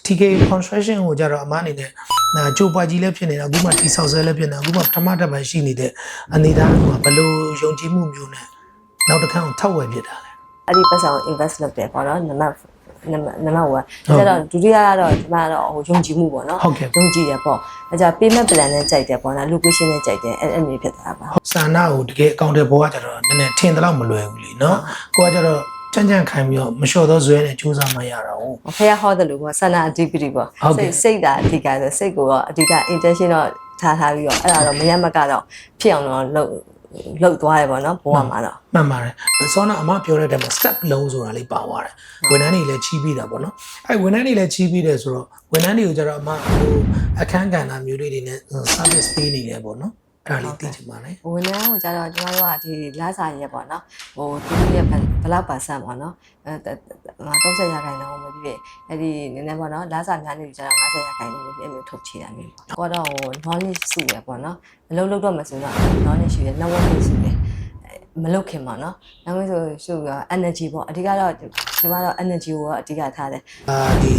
TK construction ကိုကြတော့အမအနေနဲ့ကြိုပွားကြီးလည်းဖြစ်နေတာအခုမှတိဆောက်ဆဲလည်းဖြစ်နေတာအခုမှပထမတစ်ပိုင်းရှိနေတဲ့အနေသားကဘယ်လိုယုံကြည်မှုမျိုးနဲ့နောက်တစ်ခါထောက်ဝယ်ဖြစ်တာလဲ အဲ့ဒီပတ်စံ invest လုပ်တယ်ပေါ့နော်နံပါတ်1ကျတော့ဒုတိယကတော့ဒီမှာတော့ဟိုယုံကြည်မှုပေါ့နော်ယုံကြည်တယ်ပေါ့အဲကြ payment plan နဲ့ကြိုက်တယ်ပေါ့နော် location နဲ့ကြိုက်တယ်အဲ့မျိုးဖြစ်တာပါစာနာကိုတကယ်အကောင့်တွေပေါ်ကကြတော့နည်းနည်းထင်တယ်လို့မလွယ်ဘူးလीနော်ကိုကကြတော့ကြမ်းကြမ်းခိုင်းပြီးတော့မလျှော်သောဇွဲနဲ့စူးစမ်းမှရတာဟုတ်ဖះဟောတယ်လို့ပေါ့ဆန္ဒအဓိပတိပေါ့စိတ်တာအဓိကဆိုစိတ်ကိုတော့အဓိက intention တော့ထားပြီးတော့အဲ့ဒါတော့မရမကတော့ဖြစ်အောင်တော့လှုပ်သွားရပေါ့နော်ဘဝမှာတော့မှန်ပါတယ်စောနာအမပြောတဲ့တဲမှာ step လုံးဆိုတာလေးပါသွားတယ်ဝန်ထမ်းတွေလည်းချီးပြီးတာပေါ့နော်အဲ့ဝန်ထမ်းတွေလည်းချီးပြီးတယ်ဆိုတော့ဝန်ထမ်းတွေကိုကြတော့အမဟိုအခန်းကဏ္ဍမျိုးလေးတွေနဲ့ service ပေးနေတယ်ပေါ့နော်အဲ့ဒါလေးသိချင်ပါလေဝန်ထမ်းကိုကြတော့ကျွန်တော်တို့ကဒီလစာရက်ပေါ့နော်ဟိုသူတို့ရဲ့ဘလောက်ပါဆန့်ပေါ့နော်30ရာခိုင်နှုန်းပဲဖြစ်အဲ့ဒီနည်းနည်းပေါ့နော်လစာများနေပြီကြတော့50ရာခိုင်နှုန်းပဲဖြစ်အဲ့မျိုးထုတ်ချတာမျိုးပေါ့တော့ဟို knowledge စုရပေါ့နော်မလုံးတော့မဆိုတော့ knowledge ရှိရ networking စုရမလုတ်ခင်ပါနော်နောက်မှဆိုရ energy ပေါ့အဓိကတော့ဒီမှာတော့ energy ကိုအဓိကထားတယ်ဒီ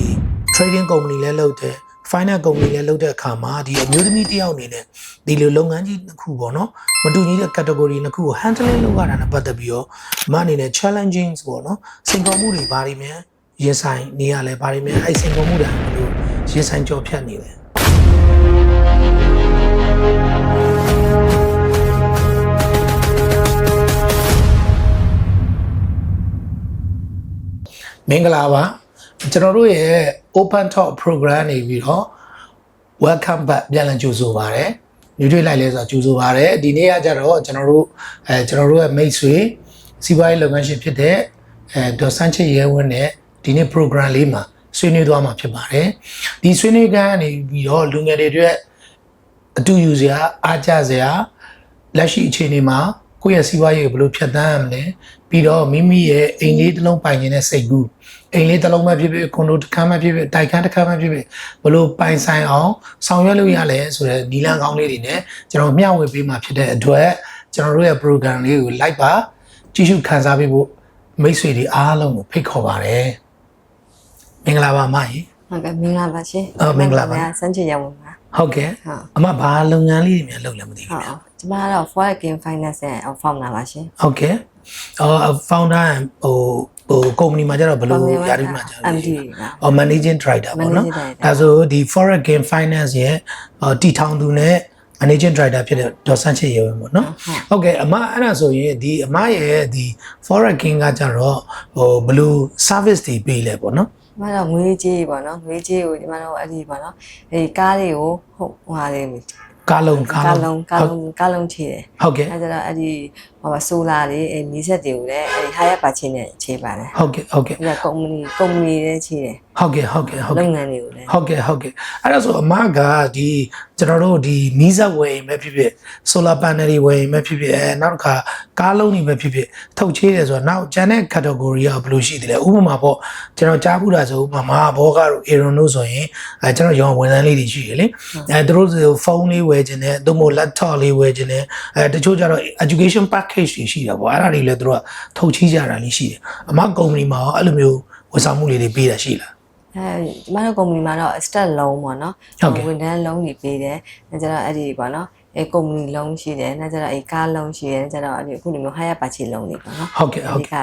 trading company လည်းလုပ်တယ် finance company လည်းလုပ်တဲ့အခါမှာဒီအမျိုးသမီးတယောက်အနေနဲ့ဒီလိုလုပ်ငန်းကြီးတစ်ခုပေါ့နော်မတူညီတဲ့ category တစ်ခုကို handling လုပ်ရတာနဲ့ပတ်သက်ပြီးတော့မအနေနဲ့ challenging ပေါ့နော်စိန်ခေါ်မှုတွေဘာတွေများရင်ဆိုင်နေရလဲဘာတွေများအဲ့စိန်ခေါ်မှုတွေဘယ်လိုရင်ဆိုင်ကြော်ဖြတ်နေလဲမင်္ဂလာပါကျွန်တော်တို့ရဲ့ open talk program နေပြီးတော့ welcome back ပြန်လည်ကြိုဆိုပါရစေညွှန်တွေ့လိုက်လဲဆိုတော့ကြိုဆိုပါရစေဒီနေ့ကကြတော့ကျွန်တော်တို့ရဲ့မိတ်ဆွေစီးပွားရေးလုပ်ငန်းရှင်ဖြစ်တဲ့ဒေါ်စန်းချစ်ရဲဝင်းနဲ့ဒီနေ့ program လေးမှာဆွေးနွေးသွားမှာဖြစ်ပါတယ်ဒီဆွေးနွေးခန်းကနေပြီးတော့လူငယ်တွေအတွက်အတူယူစရာအားကျစရာလက်ရှိအခြေအနေမှာကိုယ့်ရဲ့စီးပွားရေးကိုဘယ်လိုဖြတ်သန်းရမလဲပြီးတော့မိမိရဲ့အိမ်လေးတစ်လုံးပိုင်ခြင်းနဲ့စိတ်ကူးအိမ်လေးတစ်လုံးမှဖြစ်ဖြစ်ကွန်ဒိုတစ်ခန်းမှဖြစ်ဖြစ်တိုက်ခန်းတစ်ခန်းမှဖြစ်ဖြစ်ဘယ်လိုပိုင်ဆိုင်အောင်ဆောင်ရွက်လို့ရလဲဆိုတဲ့နီလန်းကောင်းလေးတွေနဲ့ကျွန်တော်မျှဝေပေးမှာဖြစ်တဲ့အတွက်ကျွန်တော်တို့ရဲ့ program လေးကို like ပါကြည့်ရှုခန်းစားပေးဖို့မိတ်ဆွေတွေအားလုံးကိုဖိတ်ခေါ်ပါတယ်မင်္ဂလာပါမကြီးဟုတ်ကဲ့မင်္ဂလာပါရှင်မင်္ဂလာပါစန်းချစ်ရဝင်ပါဟုတ်ကဲ့အမဘာလုပ်ငန်းလေးတွေများလုပ်လဲမသိဘူးဗျာကျမကတော့ foreign finance နဲ့ founder ပါရှင်ဟုတ်ကဲ့founder ဟို company မှာကျတော့ဘယ်လိုယာရီမှာကျတော့ MD ပါmanaging director ပေါ့နော်ဒါဆိုဒီ foreign finance ရဲ့တည်ထောင်သူနဲ့ managing director ဖြစ်တဲ့ဒေါ်စန်းချစ်ရဲဝင်းပေါ့နော်ဟုတ်ကဲ့အမအဲ့ဒါဆိုရင်ဒီအမရဲ့ဒီ foreign ကကြတော့ဟိုဘယ်လို service တွေပေးလဲပေါ့နော်မတော့ငွေကြေးပေါ့နော်ငွေကြေးကိုဒီမှာတော့အဲ့ဒီပေါ့နော်ဒီကားလေးကိုဟိုဟာလေးကားလုံးချေတယ်ဟုတ်ကဲ့အဲ့ဒါအဲ့ဒီဟိုဆိုလာလေးအဲ့မီးဆက်တွေကိုလည်းအဲ့ higher purchase နဲ့ခြေပါတယ်ဟုတ်ကဲ့အဲ့ဒါ company လည်းခြေတယ်ဟုတ်ကဲ့လုပ်ငန်းတွေကိုလည်းဟုတ်ကဲ့အဲ့ဒါဆိုအမကဒီကျွန်တော်တို့ဒီမီးဆက်ဝယ်ရင်ပဲဖြစ်ဖြစ် solar panel တွေဝယ်ရင်ပဲဖြစ်ဖြစ်နောက်တစ်ခါကားလုံးတွေပဲဖြစ်ဖြစ်ထုတ်ချေးတယ်ဆိုတော့နောက်ကျန်တဲ့ category ကဘယ်လိုရှိသေးလဲဥပမာပေါ့ကျွန်တော်ကြားဘူးတာဆိုဥပမာဘောကတို့ Aeron တို့ဆိုရင်ကျွန်တော်ရောင်းဝန်ထမ်းလေးတွေရှိရလေသူတို့ဖုန်းလေးဝယ်ခြင်းနဲ့သို့မဟုတ် laptop လေးဝယ်ခြင်းနဲ့တချို့ကျတော့ education package တွေရှိတာပေါ့အဲ့ဒါတွေလည်းသူတို့ကထုတ်ချေးကြတာလေးရှိတယ်အမ company မှာရောအဲ့လိုမျိုးဝန်ဆောင်မှုလေးတွေပေးတာရှိလားကျမတို့ company မှာတော့ start loan ပေါ့နော်ဝန်ထမ်း loan တွေပေးတယ်ဒါကြတော့အဲ့ဒီပေါ့နော်အဲ company loan ရှိတယ်ဒါကြတော့အဲကား loan ရှိတယ်ဒါကြတော့အခုလိုမျိုး higher purchase loan တွေပေါ့နော်ဟုတ်ကဲ့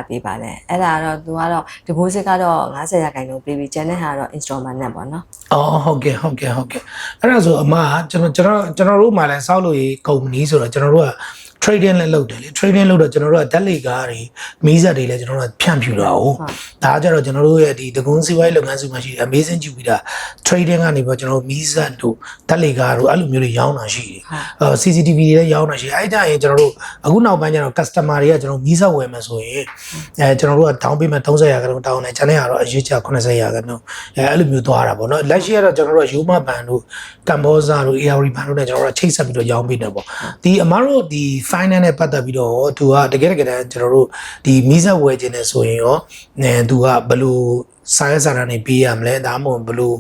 ပေးပါတယ်အဲ့ဒါကတော့သူကတော့ deposit ကတော့50ရာခိုင်နှုန်းပေးပြီးကျန်တဲ့ဟာတော့ installment နဲ့ပေါ့နော်ဟုတ်ကဲ့အဲ့ဒါဆိုအမကျွန်တော်တို့မှလည်းစောက်လို့ရေး company ဆိုတော့ကျွန်တော်တို့ကtrading လည်းလုပ်တယ်လေ trading လုပ်တော့ကျွန်တော်တို့ကဓာတ်လေကားတွေမီးစက်တွေလည်းကျွန်တော်တို့ကဖြန့်ဖြူတာ哦ဒါကကြတော့ကျွန်တော်တို့ရဲ့ဒီတကွန်းစီဝိုင်းလုပ်ငန်းစုမှာရှိတယ် amazing Jupiter trading ကနေပြီးတော့ကျွန်တော်တို့မီးစက်တို့ဓာတ်လေကားတို့အဲ့လိုမျိုးတွေရောင်းတာရှိတယ်CCTV တွေလည်းရောင်းတာရှိတယ်အဲ့ကြရင်ကျွန်တော်တို့အခုနောက်ပိုင်းကျတော့ customer တွေကကျွန်တော်မီးစက်ဝယ်မယ်ဆိုရင်ကျွန်တော်တို့က down payment 30ရာခိုင်နှုန်းတောင်းတယ်ကျန်တဲ့ဟာတော့အရေးချ80ရာခိုင်နှုန်းအဲ့လိုမျိုးသွားတာပေါ့နော်လက်ရှိကတော့ကျွန်တော်တို့က Yoma Band တို့ Cambodia တို့ ARI Band တို့နဲ့ကျွန်တော်တို့ချိတ်ဆက်ပြီးတော့ရောင်းပေးတယ်ပေါ့ဒီအမားတို့ဒီ finance နဲ့ပတ်သက်ပြီးတော့သူကတကယ်တမ်းကျွန်တော်တို့ဒီမီးစက်ဝယ်ခြင်းနဲ့ဆိုရင်ရောသူကဘယ်လိုစာရေးစာတမ်းတွေပေးရမလဲဒါမှမဟုတ်ဘယ်လို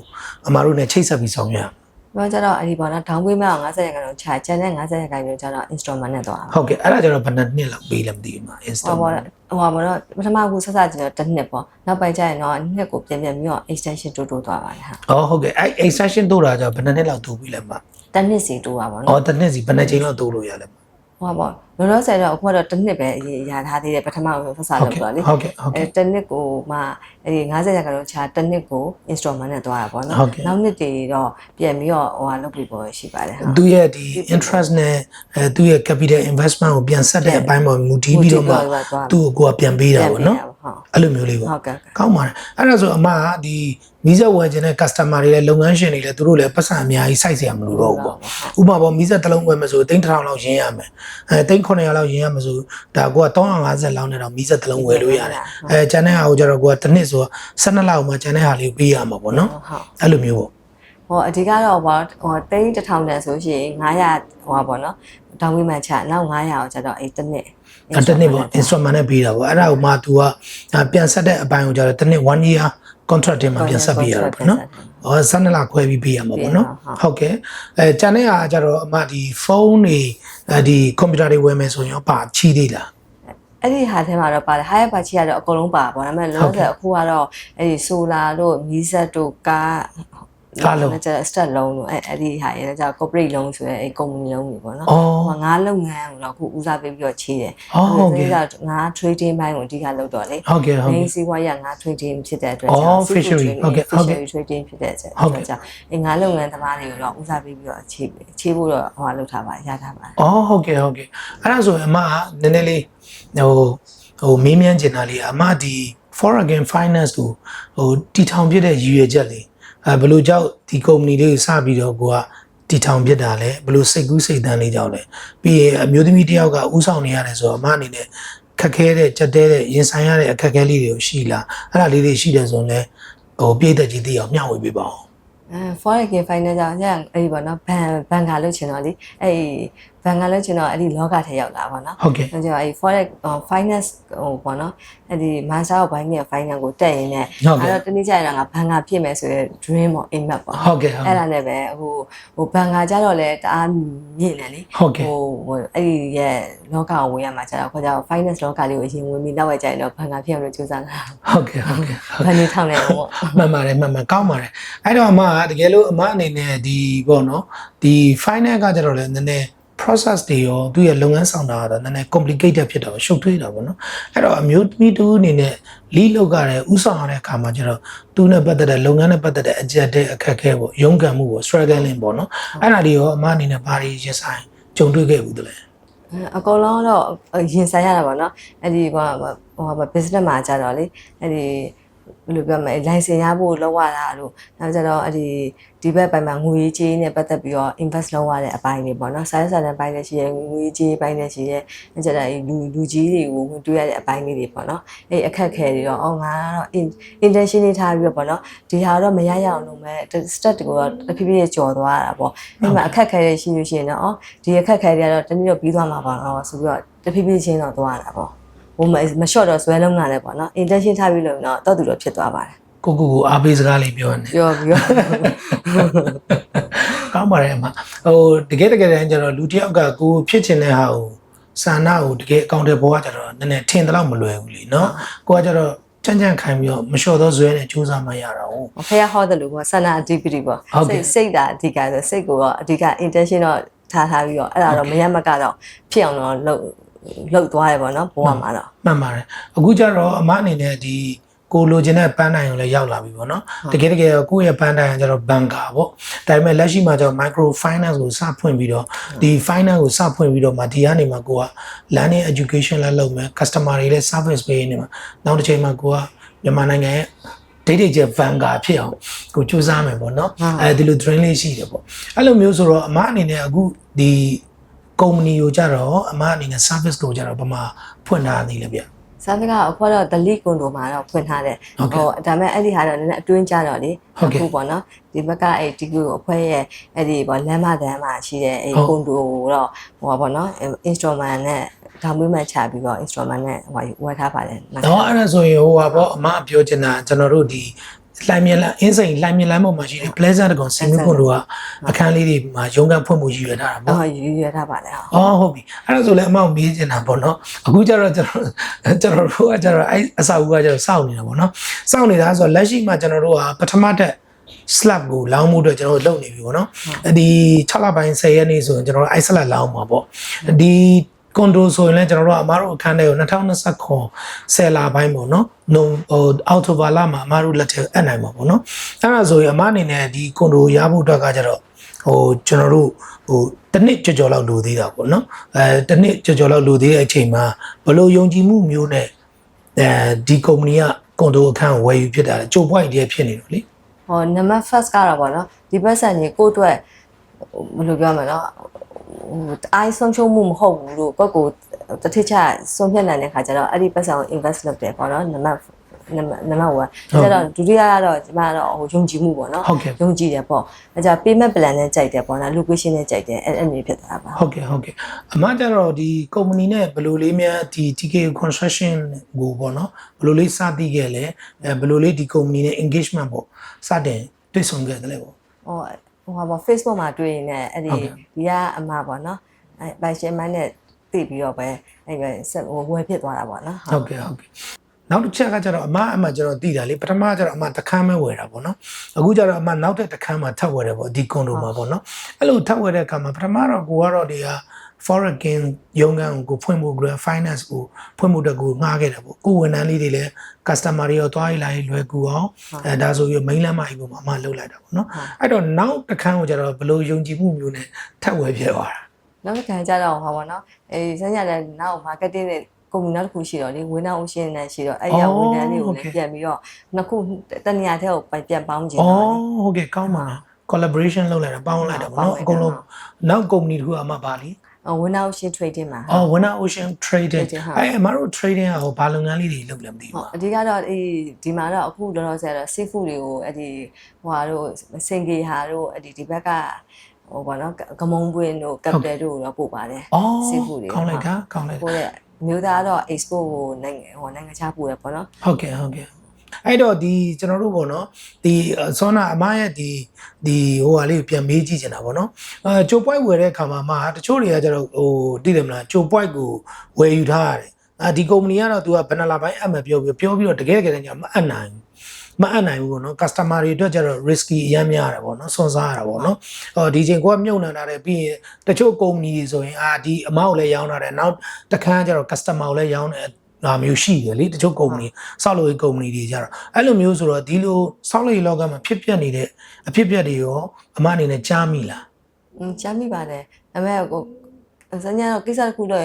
အမားတို့နဲ့ချိတ်ဆက်ပြီးဆောင်ရွက် ပြောကြတော့အဲ့ဒီပေါ့နော်ဒေါင်းပေးမဲ့အောင်50ရာခိုင်နှုန်းချကျန်တဲ့50ရာခိုင်နှုန်းကျတော့ installment နဲ့သွား ဟုတ်ကဲ့အဲ့ဒါကျတော့ဘယ်နှစ်လောက်ပေးလဲမသိဘူးမှာ ဟော installment ပေါ့နော်ပထမခုဆက်ကျတော့တစ်နှစ်ပေါ့နောက်ပိုင်းကျရင်တော့နှစ်ကိုပြန်ပြီးတော့ extension တိုးသွားပါတယ်ဟာ ဟုတ်ကဲ့အဲ့ extension တိုးတာကျတော့ဘယ်နှစ်လောက်တိုးပြီလဲမှာ တစ်နှစ်စီတိုးပါပေါ့နော် တစ်နှစ်စီဘယ်နှစ်ချိန်လောက်တိုးလို့ရလဲ ဟောပေါ့လောလောဆယ်တော့အခုကတော့တစ်နှစ်ပဲအရင်ရထားသေးတယ်ပထမဆုံးဆက်လုပ်တော့လေ ဟုတ်ကဲ့တစ်နှစ်ကိုမှအဲ့ဒီ50ရာခိုင်နှုန်းချတစ်နှစ်ကို installment နဲ့သွားတာပေါ့နော်နောက်နှစ်တွေတော့ပြန်ပြီးတော့ဟိုဟာလုပ်ပြီးပေါ်ရှိပါတယ်ဟာ သူရဲ့ဒီ interest နဲ့သူရဲ့ capital investment ကိုပြန်ဆက်တဲ့အပိုင်းပေါ်မူတည်ပြီးတော့မှသူ့ကိုပြန်ပေးတာပေါ့နော်အဲ့လိုမျိုးလေးပေါ့ကောင်းပါတယ်အဲ့ဒါဆိုအမကဒီမီးစက်ဝယ်ခြင်းတဲ့ customer တွေလည်းလုပ်ငန်းရှင်တွေလည်းသူတို့လည်းပတ်စံအများကြီးစိုက်เสียမလို့တော့ဘူးပေါ့ဥပမာပေါ့မီးစက်တစ်လုံးဝယ်မယ်ဆို3000လောက်ရင်းရမယ်3900လောက်ရင်းရမယ်ဆိုဒါကိုက350လောက်နဲ့တော့မီးစက်တစ်လုံးဝယ်လို့ရတယ်ကျန်တဲ့ဟာကိုကျတော့ကိုကတစ်နှစ်ဆို12လောက်မှကျန်တဲ့ဟာလေးပေးရမှာပေါ့နော်အဲ့လိုမျိုးပေါ့ဟောအဓိကတော့ဟို3000တန်ဆိုရှင်900ဟိုပါပေါ့နော်တောင်းဝိမှန်ချနောက်900ကိုကျတော့အဲ့တစ်နှစ်ပေါ့ instrument နဲ့ပေးတာပေါ့အဲ့ဒါကိုမှ तू ကပြန်ဆက်တဲ့အပိုင်းကိုကျတော့တစ်နှစ်1 year contract တင်မှာပြန်ဆက်ပေးရတာပေါ့နော်12လခွဲပြီးပေးရမှာပေါ့နော်ဟုတ်ကဲ့ကျန်တဲ့ဟာကျတော့အမဒီဖုန်းတွေဒီ computer တွေဝယ်မယ်ဆိုရင်ပါချီးသေးလားအဲ့ဒီဟာထဲမှာတော့ပါတယ် higher batch ကတော့အကုန်လုံးပါပေါ့ဒါပေမဲ့လောလောဆယ်အခုကတော့အဲ့ဒီ solar တို့မီးစက်တို့ကားကျတော့ start လုံးလို့အဲ့ဒီဟာရဲ့ကျတော့ corporate လုံးဆိုရဲအဲ့ company လုံးတွေပေါ့နော်ဟိုငါးလုပ်ငန်းကိုတော့အခုဦးစားပေးပြီးတော့ချေးတယ်ဟုတ်ကဲ့ငါး trading ဘိုင်းကိုအဓိကလုပ်တော့လေ ဟုတ်ကဲ့main စီးပွားရေးငါး trading ဖြစ်တဲ့အတွက်ကြောင့် fishery ဟုတ်ကဲ့ trading ဖြစ်တဲ့အတွက်ကြောင့်အဲ့ငါးလုပ်ငန်းသမားတွေကိုတော့ဦးစားပေးပြီးတော့ချေးဖို့တော့ဟိုလုပ်ထားပါရထားပါဟုတ်ကဲ့အဲ့ဒါဆိုအမကနည်းနည်းလေးဟိုမေးမြန်းချင်တာလေးအမဒီ foreign finance ကိုတီထောင်ပြတဲ့ရည်ရွယ်ချက်လေးဘယ်လိုကြောင့်ဒီ company လေးကိုစပြီးတော့ကိုကတီထောင်ပြတာလဲဘယ်လိုစိတ်ကူးစိတ်တန်းလေးကြောင့်လဲပြီးရင်အမျိုးသမီးတယောက်ကဥဆောင်နေရတယ်ဆိုတော့အမအနေနဲ့ခက်ခဲတဲ့ကြက်တဲတဲ့ရင်ဆိုင်ရတဲ့အခက်အခဲလေးတွေကိုရှိလားအဲ့ဒါလေးတွေရှိတယ်ဆိုရင်လည်းပြည့်တဲ့ကြီးသိအောင်မျှဝေပေးပါဦးforeign finance ကြောင့်အဲ့ဒီပေါ့နော်ဘန်ကာလုပ်ချင်တော့လေအဲ့ဘန်ကာလုပ်ချင်တော့အဲ့ဒီလောကထဲရောက်လာပါတော့ဟုတ်ကဲ့ကျွန်တော်အဲ့ forex finance ဟိုပေါ့နော်အဲ့ဒီ master of finance ကိုတက်ရင်းနဲ့အဲ့တော့တနေ့ကျရင်ငါဘန်ကာဖြစ်မယ်ဆိုတဲ့ dream ပေါ့ aim ပေါ့ဟုတ်ကဲ့အဲ့ဒါနဲ့ပဲဟိုဘန်ကာကြတော့လေတအားမြင့်တယ်လေဟိုအဲ့ဒီရဲ့လောကကိုဝင်ရမှာကျတော့ခေါ်ကြတော့ finance လောကလေးကိုအရင်ဝင်ပြီးနောက်ဝဲကျရင်တော့ဘန်ကာဖြစ်အောင်လို့ကြိုးစားတာဟုတ်ကဲ့ဘန်နေထောင်နေပေါ့မှန်ပါတယ်ကောင်းပါတယ်အဲ့တော့အမကတကယ်လို့အမအနေနဲ့ဒီပေါ့နော်ဒီ finance ကကြတော့လေနည်းနည်း process တွေရောသူရဲ့လုပ်ငန်းဆောင်တာကတော့နည်းနည်း complicated ဖြစ်တာပေါ့ရှုပ်ထွေးတာပေါ့နော်အဲ့တော့အမျိုးသမီးတူအနေနဲ့ lead လုပ်ကြတဲ့ဥဆောင်ရတဲ့အခါမှာကျတော့သူနဲ့ပတ်သက်တဲ့လုပ်ငန်းနဲ့ပတ်သက်တဲ့အကြက်တဲ့အခက်အခဲပေါ့ရုန်းကန်မှုပေါ့ struggling ပေါ့နော်အဲ့ဒါတွေရောအမအနေနဲ့ဘာတွေရင်ဆိုင်ကြုံတွေ့ခဲ့ဘူးတလဲအကောင်လုံးတော့ရင်ဆိုင်ရတာပေါ့နော်အဲ့ဒီဟို business မှာကျတော့လေအဲ့ဒီဘယ်လိုပြောမလဲ license ရဖို့လောက်ရတာလို့နောက်ကျတော့အဲ့ဒီဘက်ပိုင်းမှာငွေကြေးနဲ့ပတ်သက်ပြီးတော့ invest လုပ်ရတဲ့အပိုင်းတွေပေါ့နော်စာရေးစာတမ်းပိုင်းလည်းရှိရဲငွေကြေးပိုင်းလည်းရှိရဲအဲ့ကျတော့လူကြီးတွေကိုဝင်တွေ့ရတဲ့အပိုင်းလေးတွေပေါ့နော်အဲ့အခက်ခဲတွေတော့ငါကတော့ intention တွေထားပြီးတော့ပေါ့နော်ဒီဟာတော့မရရအောင်လုပ်မယ် step တွေကိုတော့တဖြည်းဖြည်းကြော်သွားတာပေါ့အဲ့မှာအခက်ခဲတွေရှိလို့ရှိရင်တော့ဒီအခက်ခဲတွေကတော့တနည်းတော့ပြီးသွားမှာပါတော့ဆိုပြီးတော့တဖြည်းဖြည်းချင်းတော့သွားတာပေါ့ဟိုမရှော့တော့ဇွဲလုံးလာတယ်ပေါ့နော် intention ထားပြီးလို့တော့တော်သူတော့ဖြစ်သွားပါတယ်ကိုအားပေးစကားလေးပြောနေပြောကောင်းပါတယ်အမတကယ်တမ်းကျတော့လူတစ်ယောက်ကကိုဖြစ်ချင်တဲ့ဟာကိုစာနာကိုတကယ်အကောင့်တွေပေါ်ကကျတော့နည်းနည်းထင်တယ်လို့မလွယ်ဘူးလीเนาะကိုကကျတော့ကြံ့ခိုင်ပြီးတော့မလျှော့သောဇွဲနဲ့စူးစမ်းမှရတာဟုတ်ဖះဟောတယ်လို့ကဆန္ဒအဓိပတိပေါ့စိတ်တာအဓိကဆိုစိတ်ကိုတော့အဓိက intention တော့ထားပြီးတော့အဲ့ဒါတော့မရမကတော့ဖြစ်အောင်တော့လောက်သွားတယ်ပေါ့နော်ဘဝမှာတော့မှန်ပါတယ်အခုကျတော့အမအနေနဲ့ဒီကိုလိုချင်တဲ့ပန်းတိုင်ကိုလည်းရောက်လာပြီပေါ့နော်တကယ်ကိုယ့်ရဲ့ပန်းတိုင်ကကျတော့ဘန်ကာပေါ့ဒါပေမဲ့လက်ရှိမှာကျတော့ micro finance ကိုစဖွင့်ပြီးတော့ဒီ finance ကိုစဖွင့်ပြီးတော့မှဒီကနေမှကိုက learning education လည်းလုပ်မယ် customer တွေလည်း service ပေးနေမှာနောက်တစ်ချိန်မှာကိုကမြန်မာနိုင်ငံရဲ့ဒိတ်ကျဘန်ကာဖြစ်အောင်ကိုစူးစမ်းမယ်ပေါ့နော်အဲဒီလို train လေးရှိတယ်ပေါ့အဲ့လိုမျိုးဆိုတော့အမအနေနဲ့အခုဒီကုမ္ပဏီကိုကြတော့အမအနေနဲ့ service ကိုကြတော့ဘာမှဖွင့်ထားနေလဲဗျservice ကအခုတော့ the lead ကွန်ဒိုမှာတော့ဖွင့်ထားတယ်ဒါပေမဲ့အဲ့ဒီဟာတော့နည်းနည်းအတွင်းကြတော့လေအခုပေါ့နော်ဒီဘက်ကအဲ့ဒီကိုအဖွဲ့ရဲ့အဲ့ဒီပေါ့လမ်းမတန်းမှာရှိတဲ့အဲ့ကွန်ဒိုတော့ဟိုပါပေါ့နော် instrument နဲ့ဒါမျိုးမှချပြီးတော့ instrument နဲ့ဟိုဝယ်ထားပါတယ်တော့အဲ့ဒါဆိုရင်ဟိုပါပေါ့အမပြောချင်တာကျွန်တော်တို့ဒီ လှိုင်းမြလန်းအင်းစိန်လှိုင်းမြလန်းပေါ်မှာရှိတဲ့ pleasant ကောင်စီမီကွန်တို့ကအခန်းလေးတွေမှာရုံးကန်ဖွင့်မှုရည်ရွယ်ထားတာပေါ့ ရည်ရွယ်ထားပါလေ အော်ဟုတ်ပြီအဲ့ဒါဆိုလည်းအမောက်မေးချင်တာပေါ့နော်အခုကျတော့ကျွန်တော်တို့ကကျတော့အဲ့အစာအုပ်ကကျတော့စောင့်နေတာပေါ့နော်စောင့်နေတာဆိုတော့လက်ရှိမှာကျွန်တော်တို့ကပထမတက် slab ကိုလောင်းမှုအတွက်ကျွန်တော်တို့လုပ်နေပြီပေါ့နော်ဒီ6လပိုင်း10ရက်နေ့ဆိုရင်ကျွန်တော်တို့ ice slab လောင်းမှာပေါ့ဒီကွန်ဒိုဆိုရင်လည်းကျွန်တော်တို့အမားတို့အခန်းထဲကို2029 10လပိုင်းပေါ့နော်အောက်တိုဘာလမှာအမားတို့လက်ထက်အပ်နိုင်မှာပေါ့နော်အဲ့ဒါဆိုရင်အမားအနေနဲ့ဒီကွန်ဒိုရဖို့အတွက်ကကျတော့ကျွန်တော်တို့တစ်နှစ်ကြော်လောက်လိုသေးတာပေါ့နော်တစ်နှစ်ကြော်လောက်လိုသေးတဲ့အချိန်မှာဘလို့ယုံကြည်မှုမျိုးနဲ့ဒီကုမ္ပဏီကကွန်ဒိုအခန်းဝယ်ယူဖြစ်တာလေကြိုပွိုက်တည်းဖြစ်နေတော့လေနံပါတ် first ကတော့ပေါ့နော်ဒီပတ်စံကြီးကိုအတွက်ဘယ်လိုပြောမလဲနော်အိုင်းဆုံးရှုံးမှုမဟုတ်ဘူးလို့ကိုယ့်ကိုတထစ်ချဆုံးဖြတ်နိုင်တဲ့ခါကျတော့အဲ့ဒီပတ်စံကို invest လုပ်တယ်ပေါ့နော်နံပါတ်1ဒါတော့ဒုတိယကတော့ဒီမှာတော့ယုံကြည်မှုပေါ့နော်ယုံကြည်တယ်ပေါ့အဲကြ payment plan နဲ့ကြိုက်တယ်ပေါ့နော် location နဲ့ကြိုက်တယ်အဲ့လိုဖြစ်သွားတာပါဟုတ်ကဲ့အမှကျတော့ဒီကုမ္ပဏီနဲ့ဘယ်လိုလေးများဒီ TK construction ကိုပေါ့နော်ဘယ်လိုလေးစသည်ခဲ့လဲဘယ်လိုလေးဒီကုမ္ပဏီနဲ့ engagement ပေါ့စတင်တွေ့ဆုံခဲ့တယ်လေပေါ့ဟိုပါ Facebook မှာတွေ့ရင်လည်းအဲ့ဒီကအမပေါ့နော်အဲ့ဘိုင်ရှင်မနဲ့သိပြီးတော့ပဲအဲ့ပဲဝယ်ဖြစ်သွားတာပေါ့နော်ဟုတ်ကဲ့နောက်တစ်ချက်ကကျတော့အမကျတော့တည်တာလေပထမကျတော့အမတခန်းပဲဝယ်တာပေါ့နော်အခုကျတော့အမနောက်တဲ့တခန်းမှာထပ်ဝယ်တယ်ပေါ့ဒီကွန်ဒိုမှာပေါ့နော်အဲ့လိုထပ်ဝယ်တဲ့အခါမှာပထမတော့ကိုကတော့ဒီဟာ foreign ရုံးကန်ကိုဖွင့်ဖို့ finance ကိုဖွင့်ဖို့တက်ကိုငှားခဲ့တယ်ပေါ့ကိုဝန်ထမ်းလေးတွေလည်း customer တွေရောသွားရလာလွယ်ကူအောင်ဒါဆိုပြီး main လမ်းမကြီးပေါ်မှာအမလှုပ်လိုက်တာပေါ့နော်အဲ့တော့နောက်တခန်းကိုကျတော့ဘယ်လိုယုံကြည်မှုမျိုးနဲ့ထပ်ဝယ်ဖြစ်သွားတာနောက်တစ်ခါကျတော့ဟောပါတော့စမ်းရတဲ့နောက် marketing နဲ့ကုမ္ပဏီနောက်တစ်ခုရှိတော့လေဝင်းနာ ocean နဲ့ရှိတော့အဲ့ရဝန်ထမ်းလေးကိုလည်းပြန်ပြီးတော့နှစ်ခုတနေရာထဲကိုပြန်ပေါင်းကြည့်တော့ဟုတ်ကဲ့ကောင်းပါလား collaboration လုပ်လိုက်တာပေါင်းလိုက်တာပေါ့နော်အကုန်လုံးနောက်ကုမ္ပဏီတစ်ခုအမှပါလီWinner Ocean Trading မှာWinner Ocean Trading အဲ့အမတို့ trading ကဘာလုပ်ငန်းလေးတွေလုပ်လဲမသိဘူးအဓိကတော့ဒီမှာတော့အခုလောလောဆယ်တော့ seafood တွေကိုအဲ့ဒီဟိုဟာတို့စင်ကေဟာတို့အဲ့ဒီဘက်ကဟိုပေါ့နော်ကမုံပွင့်တို့ကပ်တယ်တို့တော့ပို့ပါတယ် seafood တွေကောင်းလိုက်တာပို့တဲ့မျိုးသားတော့ export ကိုနိုင်ငံခြားပို့ရပေါ့နော်ဟုတ်ကဲ့အဲ့တော့ဒီကျွန်တော်တို့ပေါ့နော်ဒီဆောနာအမရဲ့ဒီဟိုဟာလေးကိုပြန်မေးကြည့်ချင်တာပေါ့နော်ဂျိုပွိုက်ဝယ်တဲ့အခါမှာတချို့တွေကကျတော့သိတယ်မလားဂျိုပွိုက်ကိုဝယ်ယူထားရတယ်ဒီကုမ္ပဏီကတော့ तू ကဘယ်နှလပိုင်းအမှပြောပြီးတော့တကယ်ညမအပ်နိုင်ဘူးပေါ့နော် customer တွေအတွက်ကျတော့ risky အများများရတယ်ပေါ့နော်စွန့်စားရတာပေါ့နော်ဒီချိန်ကိုကမြုပ်နှံထားတယ်ပြီးရင်တချို့ကုမ္ပဏီတွေဆိုရင်ဒီအမောက်လည်းရောင်းထားတယ်နောက်တစ်ခါကျတော့ customer ကိုလည်းရောင်းတယ်မျိုးရှိတယ်လေတချို့ကုမ္ပဏီစောက်လို့ကုမ္ပဏီတွေကြတော့အဲ့လိုမျိုးဆိုတော့ဒီလိုစောက်လို့လောကမှာဖြစ်ပျက်နေတဲ့အဖြစ်ပျက်တွေရောအမအနေနဲ့ကြားမိလားကြားမိပါတယ်ဒါပေမဲ့စညတော့ကိစ္စတစ်ခုတော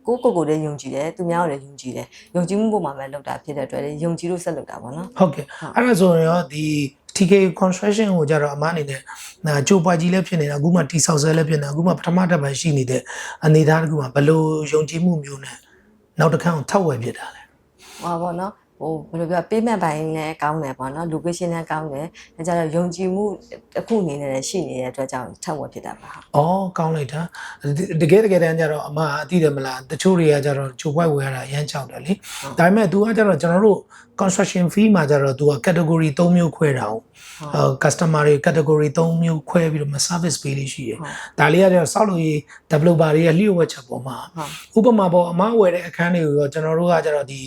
့ကိုလည်းယုံကြည်တယ်သူများကိုလည်းယုံကြည်တယ်ယုံကြည်မှုပေါ်မှာပဲလုပ်တာဖြစ်တဲ့အတွက်ယုံကြည်လို့ဆက်လုပ်တာပေါ့နော်ဟုတ်ကဲ့အဲ့ဒါဆိုရင်ရောဒီ TK construction ကိုကြတော့အမအနေနဲ့ကြိုပွားကြီးလည်းဖြစ်နေတာအခုမှတိဆောက်ဆဲလည်းဖြစ်နေတာအခုမှပထမတစ်ပိုင်းရှိနေတဲ့အနေအထားတစ်ခုမှာဘယ်လိုယုံကြည်မှုမျိုးနဲ့နောက်တစ်ခါကိုထောက်ဝယ်ဖြစ်တာလဲဟောပေါ့နော်ဘယ်လိုပြော payment ဘိုင်းလည်းကောင်းတယ်ပေါ့နော် location လည်းကောင်းတယ်ဒါကြတော့ယုံကြည်မှုတစ်ခုအနေနဲ့ရှိနေတဲ့အတွက်ကြောင့်ထပ်ဝယ်ဖြစ်တာပါကောင်းလိုက်တာတကယ်တမ်းကျတော့အမအသိတယ်မလားတချို့တွေကကျတော့ဂျိုပွိုက်ဝယ်ရတာရမ်းချောက်တယ်လေဒါပေမဲ့ तू ကကျတော့ကျွန်တော်တို့ construction fee မှာကျတော့ तू က category 3မျိုးခွဲတာဟုတ်customer တွေ category 3မျိုးခွဲပြီးတော့ service pay လေးရှိတယ်ဒါလေးကတော့စောက်လို့ developer တွေကလျှို့ဝှက်ချက်ပေါ်မှာဥပမာပေါ့အမဝယ်တဲ့အခန်းတွေကိုရောကျွန်တော်တို့ကကျတော့ဒီ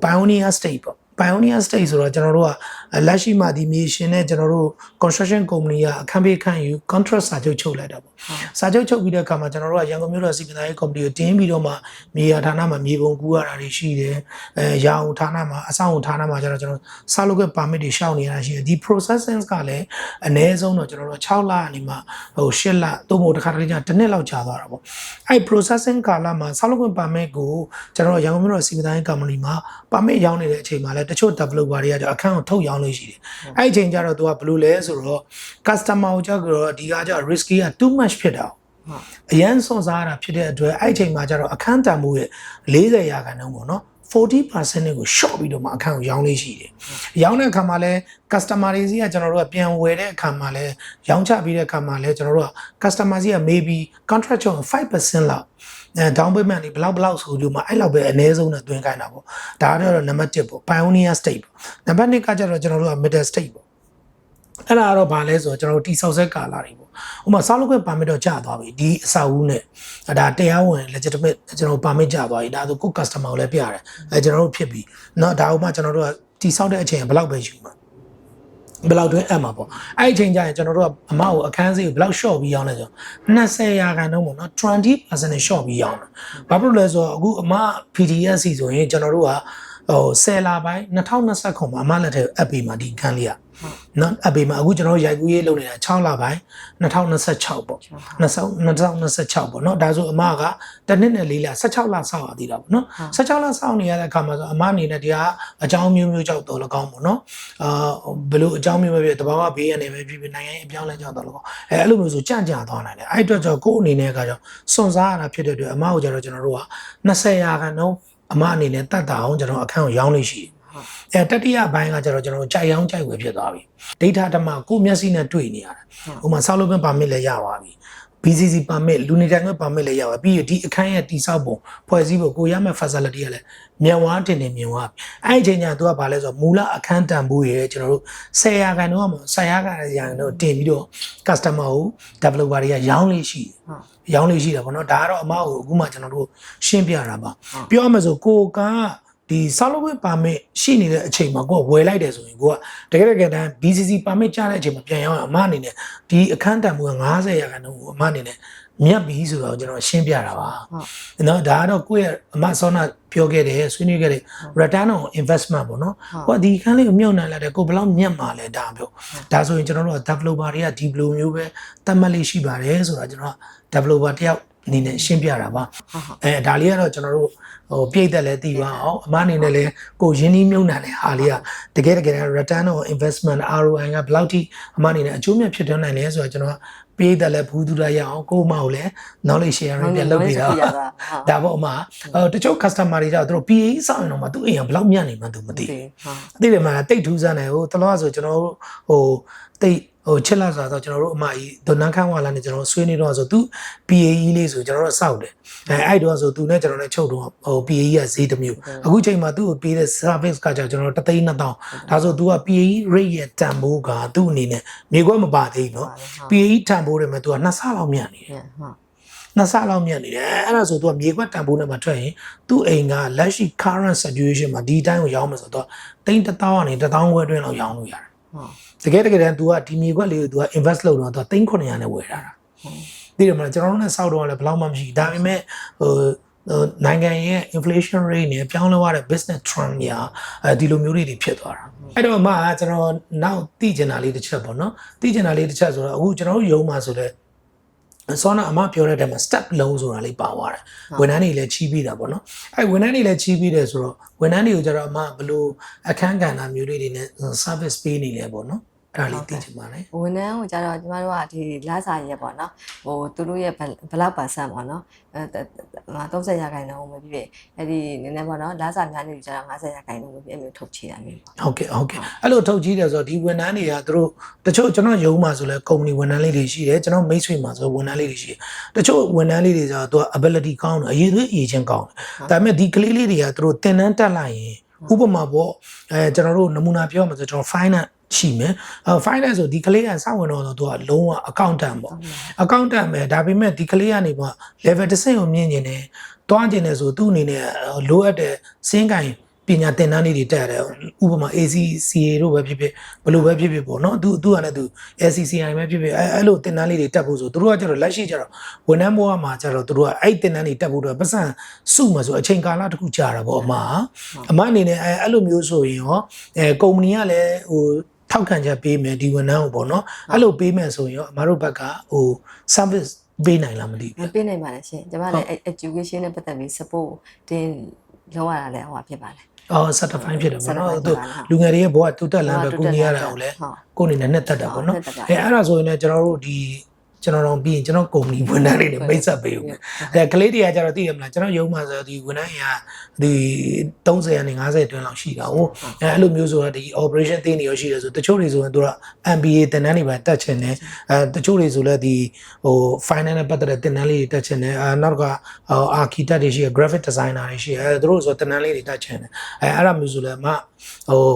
Pioneer State ပေါ့Pioneer State ဆိုတော့ကျွန်တော်တို့ကလက်ရှိမှာဒီမြေရှင်နဲ့ကျွန်တော်တို့ construction company ကအခန်းပေးခန့်ယူ contract စာချုပ်ချုပ်လိုက်တာပေါ့စာချုပ်ချုပ်ပြီးတဲ့အခါမှာကျွန်တော်တို့ကရန်ကုန်မြို့တော်စီမံရေး company ကိုတင်းပြီးတော့မှမြေယာဌာနမှာမြေပုံကူရတာတွေရှိတယ်ရာအောင်ဌာနမှာအဆောင်ဌာနမှာကျတော့ကျွန်တော်စာလုပ်ခွင့် permit တွေရှောက်နေရတာရှိတယ်ဒီ processing ကလည်းအနည်းဆုံးတော့ကျွန်တော်တို့6လအနေမှာ8လသို့မဟုတ်တစ်ခါတလေကျတစ်နှစ်လောက်ကြာသွားတာပေါ့အဲ့ processing ကာလမှာစာလုပ်ခွင့် permit ကိုကျွန်တော်ရန်ကုန်မြို့တော်စီမံရေး company မှာ permit ရောင်းနေတဲ့အချိန်မှာလည်းတချို့ developer တွေကကျအခန်းကိုထုတ်ရောင်းလို့ရှိတယ်အဲ့အချိန်ကျတော့ तू ကဘယ်လိုလဲဆိုတော့ customer ကိုကျတော့ဒီကကျ risky က too much ဖြစ်တာအရန်စွန့်စားရတာဖြစ်တဲ့အတွက်အဲ့အချိန်မှာကျတော့အခန်းတန်မှုရဲ့40%ပေါ့နော် 40% ကို short ပြီးတော့မှအခန်းကိုရောင်းလေးရှိတယ်။ရောင်းတဲ့အခါမှာလဲ customer တွေစီကကျွန်တော်တို့ကပြန်ဝယ်တဲ့အခါမှာလဲရောင်းချပြီးတဲ့အခါမှာလဲကျွန်တော်တို့က customer စီက maybe contract 5% လောက် down payment တွေဘလောက်ဆိုလို့မှအဲ့လောက်ပဲအနည်းဆုံးနဲ့တွင်းခိုင်းတာပေါ့ဒါကတော့နံပါတ်1ပေါ့ pioneer state ပေါ့နံပါတ်2ကကျတော့ကျွန်တော်တို့က middle state ပေါ့အဲ့ဒါကတော့ဘာလဲဆိုတော့ကျွန်တော်တို့တိဆောက်ဆက်ကာလာတွေပေါ့ဥပမာဆောက်လုပ်ခွင့်ပါမစ်တော့ကြာသွားပြီဒီအဆောက်အဦနဲ့ဒါတရားဝင် legitimate ကျွန်တော်ပါမစ်ကြာသွားပြီဒါဆိုကို customer ကိုလည်းပြရတယ်ကျွန်တော်တို့ဖြစ်ပြီเนาะဒါဥပမာကျွန်တော်တို့ကတိဆောက်တဲ့အချိန်ဘယ်လောက်ပဲယူမှာဘယ်လောက်တွင်းအပ်မှာပေါ့အဲ့ဒီအချိန်ကျရင်ကျွန်တော်တို့ကအမကိုအခန်းစီကိုဘယ်လောက် short ပြီးရောင်းလဲဆိုတော့20%ပေါ့နော်20% short ပြီးရောင်းတာဘာဖြစ်လို့လဲဆိုတော့အခုအမ PTSC ဆိုရင်ကျွန်တော်တို့က10လပိုင်း2020ခုမှာအမလက်ထဲအပ်ပြီးမှဒီခန်းလေးကနော်အပ်ပြီးမှအခုကျွန်တော်တို့ရိုက်ကူးရေးလုပ်နေတာ6လပိုင်း2026ပေါ့2026ပေါ့နော်ဒါဆိုအမကတစ်နှစ်နဲ့4လ16လစောင့်ရသေးတာပေါ့နော်16လစောင့်နေရတဲ့အခါမှာဆိုအမအနေနဲ့ဒီကအကြောင်းမျိုးကြောက်တော်လကောင်းပေါ့နော်ဘယ်လိုအကြောင်းမျိုးပဲဖြစ်တဘာဝဘေးရနေပဲဖြစ်ဖြစ်နိုင်ငံရေးအပြောင်းလဲကြောက်တော်လကောင်းအဲ့လိုမျိုးဆိုကြံ့ကြာသွားနိုင်တယ်အဲ့အတွက်ကြောင့်ကိုယ့်အနေနဲ့ကကြောင့်စွန့်စားရတာဖြစ်တဲ့အတွက်အမကိုကျတော့ကျွန်တော်တို့က20%အမအနေနဲ့တတ်တာအောင်ကျွန်တော်အခန်းကိုရောင်းလို့ရှိတယ်တတိယဘိုင်းကကျတော့ကျွန်တော်ကြိုက်ရောင်းကြိုက်ဝယ်ဖြစ်သွားပြီဒိဋ္ဌဓမ္မကိုမျက်စိနဲ့တွေ့နေရတယ်ဥပမာဆောက်လုပ်ပင်ပါမစ်လည်းရပါပြီ BCC ပါမစ်လူနေတိုင်းကပါမစ်လည်းရပါပြီးဒီအခန်းရဲ့တိဆောက်ပုံဖွဲ့စည်းပုံကိုရမယ့် facility ကလည်းမြန်ဝါတင်နေမြင်သွားပြီအဲ့ဒီအချိန်ကျသူကဘာလဲဆိုတော့မူလအခန်းတန်ဖိုးရကျွန်တော်တို့10%တော့10%တော့တင်ပြီးတော့ customer ကို developer တွေကရောင်းလို့ရှိတယ်ရောင်းလို့ရှိတယ်ဗောနော်ဒါကတော့အမကိုအခုမှကျွန်တော်တို့ရှင်းပြတာပါပြောရမယ်ဆိုကိုကဒီဆောက်လုပ်ရေးပါမစ်ရှိနေတဲ့အချိန်မှာကိုကဝယ်လိုက်တယ်ဆိုရင်ကိုကတကယ်တမ်း BCC ပါမစ်ကြားတဲ့အချိန်မှာပြန်ရောင်းအမအနေနဲ့ဒီအခန်းတန်ဖိုးက90%ကိုအမအနေနဲ့မြတ်ပြီဆိုတော့ကျွန်တော်ရှင်းပြတာပါเนาะဒါကတော့ကိုယ့်ရဲ့အမဆောနာပြောခဲ့တယ်ဆွေးနွေးခဲ့တယ် return on investment ပေါ့နော်ကိုကဒီခန်းလေးကိုမြုပ်နှံလိုက်တယ်ကိုဘယ်လောက်မြတ်မှာလဲဒါပြောဒါဆိုရင်ကျွန်တော်တို့ developer တွေကဒီဘလိုမျိုးပဲတတ်မှတ်လေးရှိပါတယ်ဆိုတာကျွန်တော် developer တယောက်အနေနဲ့ရှင်းပြတာပါဒါလေးကတော့ကျွန်တော်တို့ပြည့်သက်လဲတည်ပါအောင်အမအနေနဲ့လဲကိုရင်းနှီးမြုပ်နှံတဲ့ဟာလေးကတကယ် return on investment ROI ကဘယ်လောက်ထိအမအနေနဲ့အကျိုးမြတ်ဖြစ်ထွန်းနိုင်လဲဆိုတော့ကျွန်တော်ပြည့်သက်လဲဘူးသူရရအောင်ကိုမကိုလဲ knowledge sharing ပြန်လုပ်ပေးတာဒါပေါ့အမတချို့ customer တွေကျတော့သူတို့ PAE စောင့်ရင်တော့မှသူ့အိမ်ကဘယ်လောက်မြတ်နေမှသူမသိဘူးသိတယ်မှာတိတ်ထူးဆန်းတယ်ဟိုတလောဆိုကျွန်တော်တိတ်ချစ်လာဆိုတော့ကျွန်တော်တို့အမကြီးဒေါ်နန်းခန်းဝါလာနဲ့ကျွန်တော်ဆွေးနေတော့ဆိုသူ PAE လေးဆိုကျွန်တော်တို့စောက်တယ်အဲ့တော့ဆိုသူနဲ့ကျွန်တော်နဲ့ချုပ်တော့PAE ကဈေးတစ်မျိုးအခုချိန်မှာသူ့ကိုပေးတဲ့ service ကကျွန်တော်တို့3,200ဒါဆို तू က PAE rate ရဲ့တန်ဖိုးကသူ့အနေနဲ့မြေခွက်မပါသေးဘူးเนาะ PAE တန်ဖိုးတယ်မဲ့ तू က2ဆလောက်မြတ်နေတယ်2ဆလောက်မြတ်နေတယ်အဲ့ဒါဆို तू ကမြေခွက်တန်ဖိုးနဲ့မှထွက်ရင်သူ့အိမ်ကလက်ရှိ current situation မှာဒီတိုင်းကိုရောင်းမှဆိုတော့3,000ကနေ1,000ခွဲတွင်းလောက်ရောင်းလို့ရတယ်တကယ်တမ်း तू ကဒီမြေခွက်လေးကို तू က invest လုပ်တော့ तू 3,900နဲ့ဝယ်ထားတာသိတယ်မလားကျွန်တော်တို့နဲ့စောက်တော့လည်းဘယ်လောက်မှမရှိဒါပေမဲ့နိုင်ငံရဲ့ inflation rate နဲ့ပြောင်းလဲသွားတဲ့ business trend ညာဒီလိုမျိုးတွေဖြစ်သွားတာအဲ့တော့မှကျွန်တော်နောက်သိချင်တာလေးတစ်ချက်ပေါ့နော်သိချင်တာလေးတစ်ချက်ဆိုတော့အခုကျွန်တော်တို့ရုံးမှာဆိုလဲဆောနာအမပြောတဲ့တဲမှာ step လုံးဆိုတာလေးပါသွားတယ်ဝန်ထမ်းတွေလည်းချီးပြီးတာပေါ့နော်အဲ့ဝန်ထမ်းတွေလည်းချီးပြီးတယ်ဆိုတော့ဝန်ထမ်းတွေကိုကျတော့အမဘယ်လိုအခန်းကဏ္ဍမျိုးလေးတွေနဲ့ service ပေးနေလဲပေါ့နော်အဲ့ဒါလေးသိချင်ပါလေဝန်ထမ်းကိုကျတော့ကျမတို့ကဒီလစာရက်ပေါ့နော်သူတို့ရဲ့ဘလောက်ပါဆန့်ပေါ့နော်30%ပဲဖြစ်ဖြစ်အဲ့ဒီနည်းနည်းပေါ့နော်လစာများနေကြတော့50%ပဲဖြစ်မျိုးထုတ်ချတာမျိုးပေါ့ဟုတ်ကဲ့အဲ့လိုထုတ်ချတယ်ဆိုတော့ဒီဝန်ထမ်းတွေကသူတို့တချို့ကျွန်တော်ရုံးမှာဆိုလဲကုမ္ပဏီဝန်ထမ်းလေးတွေရှိတယ်ကျွန်တော်မိတ်ဆွေမှာဆိုဝန်ထမ်းလေးတွေရှိတယ်တချို့ဝန်ထမ်းလေးတွေဆိုတော့သူက ability ကောင်းတယ်အရေးချင်းကောင်းတယ်ဒါပေမဲ့ဒီကလေးလေးတွေကသူတို့သင်တန်းတက်လိုက်ရင်ဥပမာပေါ့ကျွန်တော်တို့နမူနာပြောမှာဆိုကျွန်တော် finance ရှိမယ် finance ဆိုဒီကလေးကစဝင်တော့သူကလုံးဝ accountant ပေါ့ accountant ပဲဒါပေမဲ့ဒီကလေးကနေပေါ့ level 10ကိုမြင့်နေတယ်တွားကျင်တယ်ဆိုသူ့အနေနဲ့လိုအပ်တဲ့စင်းကင်ပညာသင်တန်းလေးတွေတက်ရတယ်ဥပမာ ACCA တို့ပဲဖြစ်ဖြစ်ဘယ်လိုပဲဖြစ်ဖြစ်ပေါ့နော်သူကလည်းသူ SCCI ပဲဖြစ်ဖြစ်အဲ့လိုသင်တန်းလေးတွေတက်ဖို့ဆိုသူတို့ကကျတော့လက်ရှိကျတော့ဝန်ထမ်းဘဝမှာကျတော့သူတို့ကအဲ့သင်တန်းတွေတက်ဖို့တော့ပတ်စံစုမှာဆိုအချိန်ကာလတစ်ခုကြာတာပေါ့အမအနေနဲ့အဲ့လိုမျိုးဆိုရင်ရောကုမ္ပဏီကလည်းထောက်ခံချက်ပေးမယ်ဒီဝန်ထမ်းကိုပေါ့နော်အဲ့လိုပေးမယ်ဆိုရင်ရောအမတို့ဘက်ကservice ပေးနိုင်လားမသိဘူးပေးနိုင်ပါလားရှင်ကျွန်မလည်း education နဲ့ပတ်သက်ပြီး support တင်လောက်ရတာလည်းဟောဖြစ်ပါလေcertify ဖြစ်တယ်ပေါ့နော်သူလူငယ်တွေရဲ့ဘဝတူတက်လမ်းပဲကိုကြီးရတာကိုလည်းကိုယ်အနေနဲ့တက်တာပေါ့နော်အဲ့ဒါဆိုရင်လည်းကျွန်တော်တို့ဒီ ကျွန်တော်တို့ပြီးရင်ကျွန်တော်ကုမ္ပဏီဝန်ထမ်းတွေနဲ့မိတ်ဆက်ပေးဦးမယ်ကလေးတွေကကျတော့သိရမလားကျွန်တော်ရုံးမှာဆိုဒီဝန်ထမ်းတွေကဒီ30ကနေ50တွင်းလောက်ရှိတာဟုတ်အဲ့လိုမျိုးဆိုတော့ဒီ operation သင်နေရရှိတယ်ဆိုတချို့တွေဆိုရင်တို့က MBA သင်တန်းတွေပဲတက်ချင်တယ်တချို့တွေဆိုလည်းဒီfinance နဲ့ပတ်သက်တဲ့သင်တန်းလေးတွေတက်ချင်တယ်နောက်က architect တွေရှိရ graphic designer တွေရှိရသူတို့ဆိုသင်တန်းလေးတွေတက်ချင်တယ်အဲ့ဒါမျိုးဆိုလည်း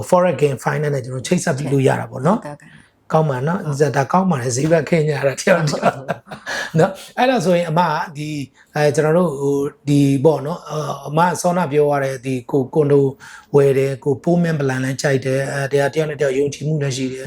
forex gain finance နဲ့ကျွန်တော်ချိတ်ဆက်ပြီးလို့ရတာပေါ့နော်ကောင်းပါနော်ဒါကောင်းပါတယ်ဈေးဘက်ခင်းကြတာတယောက်တယောက်နော်အဲ့ဒါဆိုရင်အမဒီကျွန်တော်တို့ဒီပေါ့နော်အမဆောနာပြောရတဲ့ဒီကိုကွန်ဒိုဝယ်တယ်ကိုပိုးမင်းပလန်လည်းကြိုက်တယ်တရားတယောက်နဲ့တယောက်ယုံကြည်မှုလည်းရှိတယ်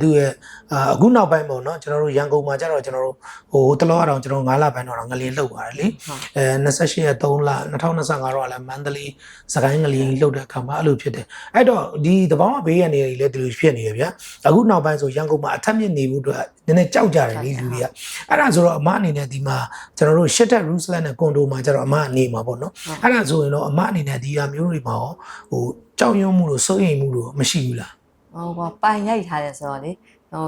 သူရဲ့အခုနောက်ပိုင်းပေါ့နော်ကျွန်တော်တို့ရန်ကုန်မှာကျတော့ကျွန်တော်တို့တလောအောင်ကျွန်တော်9လပိုင်းတော့ငလျင်လှုပ်ပါတယ်လေ28ရက်3လ2025တော့လည်းမန္တလေးစကိုင်းငလျင်လှုပ်တဲ့အခါမှာအဲ့လိုဖြစ်တယ်အဲ့တော့ဒီတဘောင်းဘေးရနေတွေလည်းဒီလိုဖြစ်နေရဗျာအခုနောက်ပိုင်းဆိုရန်ကုန်မှာအထက်မြင့်နေမှုအတွက်နည်းနည်းကြောက်ကြတယ်လေလူတွေကအဲ့ဒါဆိုတော့အမအနေနဲ့ဒီမှာကျွန်တော်တို့ shifted rooflet နဲ့ condo မှာကျတော့အမအနေမှာပေါ့နော်အဲ့ဒါဆိုရင်တော့အမအနေနဲ့ဒီဟာမျိုးတွေမှာကြောက်ရွံ့မှုလို့စိုးရိမ်မှုလို့မရှိဘူးလားဟုတ်ပါပိုင်ရိုက်ထားတယ်ဆိုတော့လေ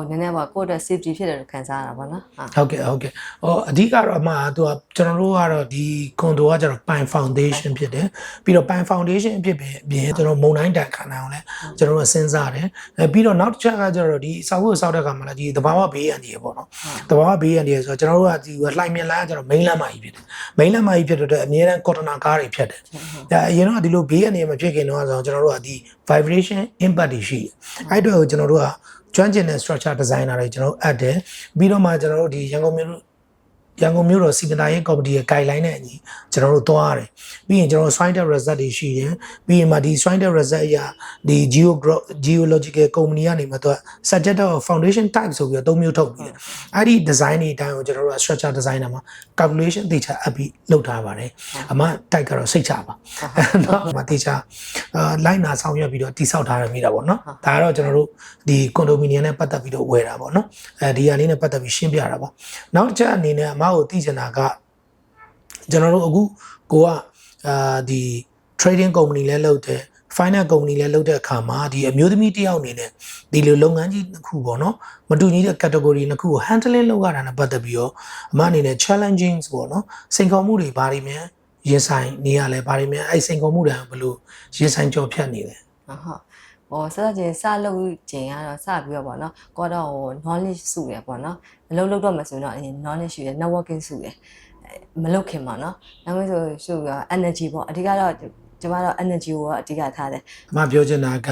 နည်းနည်းပါကိုယ့်အတွက် safety ဖြစ်တယ်လို့ခံစားရတာပေါ့နော်ဟုတ်ကဲ့ဟုတ်ကဲ့အဓိကတော့အမသူကကျွန်တော်တို့ကတော့ဒီ condo ကကျတော့ပိုင် foundation ဖြစ်တယ်ပြီးတော့ပိုင် foundation ဖြစ်ပြီးကျွန်တော်မုံတိုင်းတန်ခံနိုင်အောင်လဲကျွန်တော်တို့စဉ်းစားတယ်ပြီးတော့နောက်တစ်ချက်ကကျတော့ဒီစောက်ဖို့စောက်တဲ့ခါမှာလည်းဒီသဘာဝဘေးအန္တရာယ်ပေါ့နော်သဘာဝဘေးအန္တရာယ်ဆိုတော့ကျွန်တော်တို့ကဒီလှိုင်မြင်လန်းကကျတော့ main လမ်းမကြီးဖြစ်တယ် main လမ်းမကြီးဖြစ်တော့အများအား container ကားတွေဖြတ်တယ်ဒါအရင်တော့ဒီလိုဘေးအန္တရာယ်မဖြစ်ခင်တော့ဆိုတော့ကျွန်တော်တို့ကဒီ vibration impact တွေရှိတယ်အဲ့တော့ကျွန်တော်တို့ကကျွမ်းကျင်တဲ့ structure designer တွေကျွန်တော်အပ်တယ်ပြီးတော့မှကျွန်တော်တို့ဒီရန်ကုန်မြို့တော်စီမံသားရေးကော်မတီရဲ့ guideline နဲ့အညီကျွန်တော်တို့သွားရတယ်ပြီးရင်ကျွန်တော် soil result တွေရှိတယ်ပြီးရင်မှဒီ soil result အရာဒီ geological company ကနေမှသူက subject of foundation type ဆိုပြီးတော့၃မျိုးထုတ်ပြီးတယ်အဲ့ဒီ design တွေအတိုင်းကိုကျွန်တော်တို့က structure designer မှာ calculation သေချာအပ်ပြီးလုပ်ထားပါတယ်အမ type ကတော့စိတ်ချပါเนาะအမသေချာline နာဆောင်ရွက်ပြီးတော့တိစောက်ထားရမိတာပေါ့เนาะဒါကတော့ကျွန်တော်တို့ဒီ condominium နဲ့ပတ်သက်ပြီးတော့ဝယ်တာပေါ့เนาะဒီဟာလေးနဲ့ပတ်သက်ပြီးရှင်းပြတာပေါ့နောက်တစ်ချက်အနေနဲ့အမကိုသိချင်တာကကျွန်တော်တို့အခုကိုကဒီ trading company လဲလုပ်တယ် finance company လဲလုပ်တဲ့အခါမှာဒီအမျိုးသမီးတယောက်အနေနဲ့ဒီလိုလုပ်ငန်းကြီးတစ်ခုပေါ့နော်မတူညီတဲ့ category တစ်ခုကို handling လုပ်ရတာနဲ့ပတ်သက်ပြီးတော့အမအနေနဲ့ challenging ပေါ့နော်စိန်ခေါ်မှုတွေဘာတွေများရင်ဆိုင်နေရလဲဘာတွေများအဲ့စိန်ခေါ်မှုတွေဘယ်လိုရင်ဆိုင်ကြော်ဖြတ်နေလဲဟုတ်စတဲ့စလုပ်ခြင်းကတော့စပြီးတော့ပေါ့နော်ကိုတော့knowledge စုရပေါ့နော်မလုပ်တော့မှဆိုတော့ knowledge ရှိရ networking စုရမလုပ်ခင်ပါနော်နောက်ပြီးဆိုပြီးတော့ energy ပေါ့အဓိကတော့ကျွန်မတော့ energy ကိုအဓိကထားတယ်အမပြောချင်တာက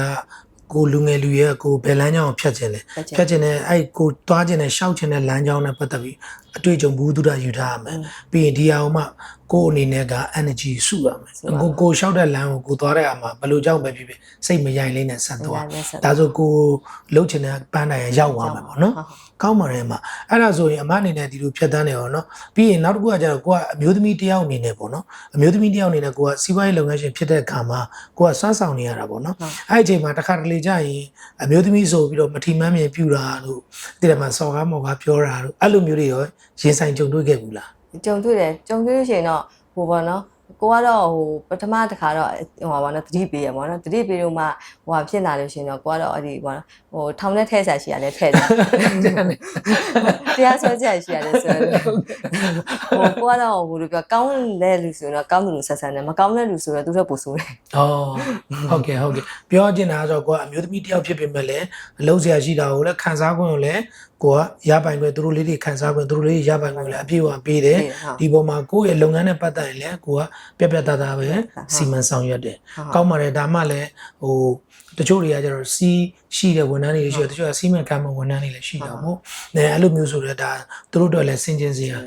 ကိုလူငယ်လူရဲ့ကိုဘယ်လမ်းကြောင်းကိုဖြတ်ခြင်းလဲဖြတ်ခြင်းနဲ့အဲ့ကိုသွားခြင်းနဲ့ရှောက်ခြင်းနဲ့လမ်းကြောင်းနဲ့ပတ်သက်ပြီးအတွေ့အကြုံဘူးသူတာယူထားရမယ်ပြီးရင်ဒီအောင်မှကိုအနေနဲ့က energy စုရမယ်ကိုရှောက်တဲ့လမ်းကိုကိုသွားတဲ့အခါမှာဘယ်လိုကြောင့်ပဲဖြစ်ဖြစ်စိတ်မယိုင်လေးနဲ့ဆက်သွားဒါဆိုကိုလှုပ်ခြင်းနဲ့ပန်းတိုင်ရောက်သွားမှာပေါ့နော်ကောင်းပါတယ်မှာအဲ့ဒါဆိုရင်အမအနေနဲ့ဒီလိုဖြတ်တန်းနေရောနော်ပြီးရင်နောက်တစ်ခုကကျတော့ကိုကအမျိုးသမီးတယောက်အနေနဲ့ပေါ့နော်အမျိုးသမီးတယောက်အနေနဲ့ကိုကစီးပွားရေးလုပ်ငန်းရှင်ဖြစ်တဲ့အခါမှာကိုကစွမ်းဆောင်နေရတာပေါ့နော်အဲ့ဒီအချိန်မှာတစ်ခါတလေကြာရင်အမျိုးသမီးဆိုပြီးတော့မထီမှန်းမြင်ပြူတာလို့ဒီထဲမှာစော်ကားမော်ကားပြောတာလို့အဲ့လိုမျိုးတွေရောရင်ဆိုင်ကြုံတွေ့ခဲ့ဘူးလားကြုံတွေ့တယ်ကြုံတွေ့လို့ရှိရင်တော့ဟိုပေါ့နော်ကိုကတော့ပထမတစ်ခါတော့ပါနော်တတိပေးရပါတော့တတိပေးတော့မှဖြစ်လာလို့ရှိရင်တော့ကိုကတော့ဒီပေါ့နော်ထောင်နဲ့ထဲဆက်ရှိရတယ်ထဲတယ်တရားဆွဲချက်ရှိရတယ်ဆိုတော့ကိုကတော့ဘယ်လိုပြောကောင်းတဲ့လူဆိုတော့ကောင်းတယ်လို့ဆက်ဆံတယ်မကောင်းတဲ့လူဆိုတော့သူတို့ပို့ဆိုးတယ်ဟုတ်ကဲ့ပြောချင်တာဆိုတော့ကိုကအမျိုးသမီးတယောက်ဖြစ်ပေမဲ့လည်းအလုပ်ဆရာရှိတာကိုလည်းခံစားခွင့်ကိုလည်းကိုကရပိုင်ခွင့်သူတို့လေးတွေခံစားခွင့်သူတို့လေးရပိုင်ခွင့်လည်းအပြည့်အဝပေးတယ်ဒီပေါ်မှာကိုယ့်ရဲ့လုပ်ငန်းနဲ့ပတ်သက်ရင်လည်းကိုကပြတ်သားပဲစီမံဆောင်ရွက်တယ်ကောင်းပါတယ်ဒါမှလည်းတချို့တွေကကျတော့စီးရှိတဲ့ဝန်ထမ်းတွေရှိတယ်တချို့ကစီးမံခန့်မှဝန်ထမ်းတွေလည်းရှိတာပေါ့အဲ့လိုမျိုးဆိုတော့ဒါသူတို့တော့လည်းစင်ကျင်စရာ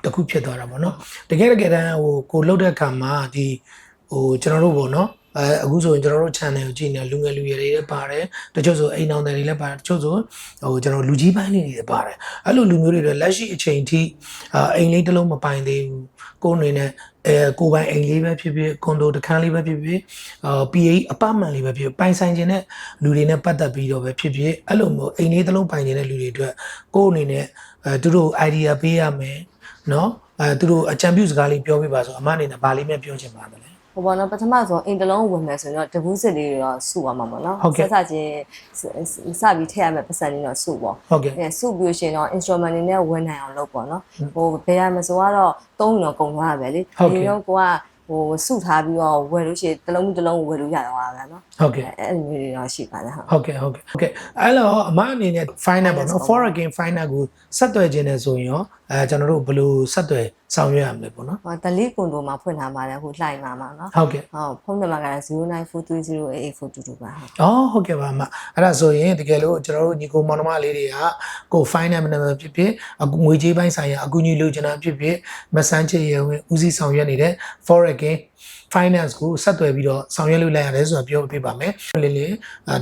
တခုဖြစ်သွားတာပေါ့နော်တကယ်တမ်းကိုလှုပ်တဲ့အခါမှာဒီကျွန်တော်တို့ပေါ့နော်အခုဆိုရင်ကျွန်တော်တို့ channel ကိုကြည့်နေလူငယ်လူရွယ်တွေလည်းပါတယ်တချို့ဆိုအိမ်အောင်တွေလည်းပါတယ်တချို့ဆိုကျွန်တော်လူကြီးပိုင်းလေးတွေလည်းပါတယ်အဲ့လိုလူမျိုးတွေလည်းလက်ရှိအချိန်ထိအိမ်လေးတစ်လုံးမပိုင်သေးဘူးကိုယ်အနေနဲ့ကိုပိုင်အိမ်လေးပဲဖြစ်ဖြစ်ကွန်ဒိုတစ်ခန်းလေးပဲဖြစ်ဖြစ်PA apartment လေးပဲဖြစ်ပိုင်ဆိုင်ခြင်းတဲ့လူတွေနဲ့ပတ်သက်ပြီးတော့ပဲဖြစ်ဖြစ်အဲ့လိုမျိုးအိမ်လေးတစ်လုံးပိုင်နေတဲ့လူတွေအတွက်ကိုယ်အနေနဲ့သူတို့ idea ပေးရမယ်เนาะသူတို့အကြံပြုစကားလေးပြောပြပါဆိုအမအနေနဲ့ဗာလေးများပြောချင်ပါတယ် ဟိုပေါ့နော်ပထမဆုံးအိမ်တစ်လုံးဝင်မယ်ဆိုရင်တော့တပူးစစ်လေးတွေတော့စုရမှာပေါ့နော်ဆက်စချင်းစပြီးထည့်ရမယ်ပတ်စံလေးတော့စုပေါ့ ဟုတ်ကဲ့ စုပြီးရှင်တော့ instrument တွေနဲ့ဝင်နိုင်အောင်လုပ်ပေါ့နော်ဟိုဘယ်ရမဆိုကတော့သုံးတော့ကုန်သွားရပဲလေဒီတော့ကိုကဟိုစုထားပြီးတော့ဝယ်လို့ရှိရင်တစ်လုံးကိုဝယ်လို့ရတော့ပါနော် ဟုတ်ကဲ့ အဲ့လိုမျိုးတွေတော့ရှိပါတယ်ဟာ ဟုတ်ကဲ့အဲ့တော့အမအနေနဲ့ final ပေါ့နော် for again final ကိုဆက်သွယ်ခြင်းနဲ့ဆိုရင်ရောကျွန်တော်တို့ဘယ်လိုဆက်သွယ်ဆောင်ရွက်ရမလဲပေါ့နော် ဟိုဒလီကွန်တိုမှာဖွင့်ထားပါတယ်ဟိုလှိုင်မှာပါနော် ဟုတ်ကဲ့ ဟုတ်ဖုန်းနံပါတ်က0943088422ပါဟုတ် အော်ဟုတ်ကဲ့ပါအမအဲ့ဒါဆိုရင်တကယ်လို့ကျွန်တော်တို့ညီကိုမောင်နှမလေးတွေကကို final မနမဖြစ်ဖြစ်အခုငွေကြေးပိုင်းဆိုင်ရာအကူအညီလိုချင်တာဖြစ်ဖြစ်မဆန်းချေရဝင်ဦးစီးဆောင်ရွက်နေတဲ့ for again finance ကိုဆက်သွယ်ပြီးတော့ဆောင်ရွက်လို့လိုက်ရတယ်ဆိုတော့ပြောပြပါမယ်လေးလေး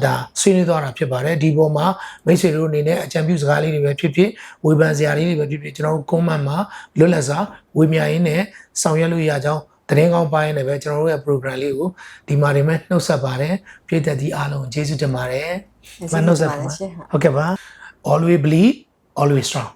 ဒါဆွေးနွေးသွားတာဖြစ်ပါတယ်ဒီပေါ်မှာမိတ်ဆွေတို့အနေနဲ့အကြံပြုစကားလေးတွေပဲဖြစ်ဖြစ်ဝေဖန်စရာလေးတွေပဲဖြစ်ဖြစ်ကျွန်တော်တို့ comment မှာလွတ်လပ်စွာဝေမျှရင်းနဲ့ဆောင်ရွက်လို့ရကြောင်းသတင်းကောင်းပိုင်းနဲ့ပဲကျွန်တော်တို့ရဲ့ program လေးကိုဒီမှာနေမဲ့နှုတ်ဆက်ပါတယ်ပြည်သက်ဒီအားလုံးကျေးဇူးတင်ပါတယ်မနှုတ်ဆက်ပါဟုတ်ကဲ့ပါ always believe always strong